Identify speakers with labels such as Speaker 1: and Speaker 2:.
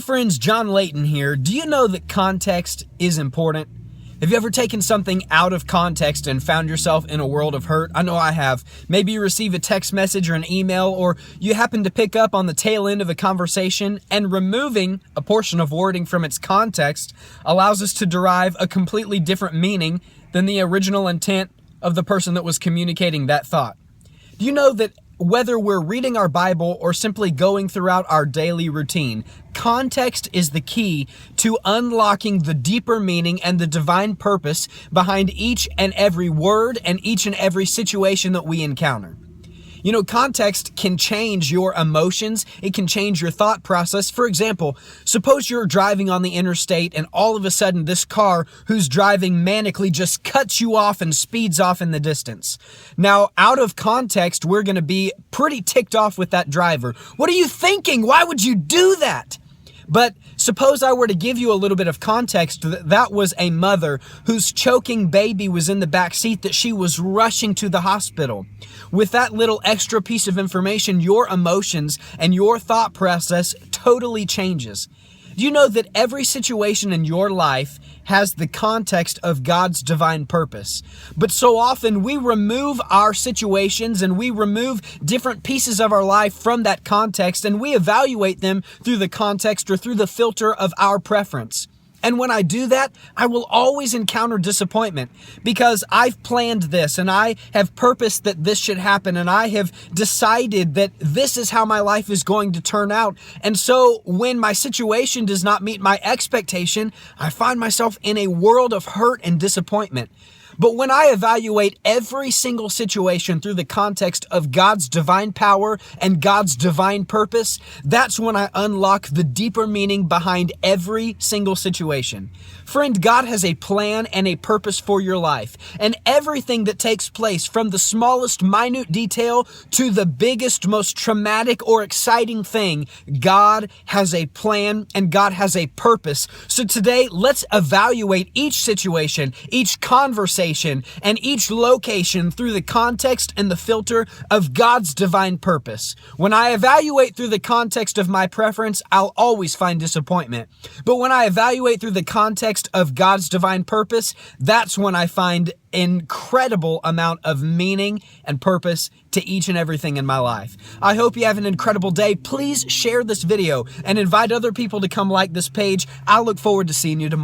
Speaker 1: friends, John Layton here. Do you know that context is important? Have you ever taken something out of context and found yourself in a world of hurt? I know I have. Maybe you receive a text message or an email, or you happen to pick up on the tail end of a conversation, and removing a portion of wording from its context allows us to derive a completely different meaning than the original intent of the person that was communicating that thought. Do you know that whether we're reading our Bible or simply going throughout our daily routine, context is the key to unlocking the deeper meaning and the divine purpose behind each and every word and each and every situation that we encounter? You know, context can change your emotions. It can change your thought process. For example, suppose you're driving on the interstate and all of a sudden this car who's driving manically just cuts you off and speeds off in the distance. Now, out of context, we're going to be pretty ticked off with that driver. What are you thinking? Why would you do that? But suppose I were to give you a little bit of context that was a mother whose choking baby was in the back seat, that she was rushing to the hospital. With that little extra piece of information, your emotions and your thought process totally changes. Do you know that every situation in your life has the context of God's divine purpose? But so often we remove our situations and we remove different pieces of our life from that context, and we evaluate them through the context or through the filter of our preference. And when I do that, I will always encounter disappointment because I've planned this and I have purposed that this should happen and I have decided that this is how my life is going to turn out. And so when my situation does not meet my expectation, I find myself in a world of hurt and disappointment. But when I evaluate every single situation through the context of God's divine power and God's divine purpose, that's when I unlock the deeper meaning behind every single situation. Friend, God has a plan and a purpose for your life, and everything that takes place, from the smallest minute detail to the biggest, most traumatic or exciting thing, God has a plan and God has a purpose. So today, let's evaluate each situation, each conversation, and each location through the context and the filter of God's divine purpose. When I evaluate through the context of my preference, I'll always find disappointment. But when I evaluate through the context of God's divine purpose, that's when I find incredible amount of meaning and purpose to each and everything in my life. I hope you have an incredible day. Please share this video and invite other people to come like this page. I look forward to seeing you tomorrow.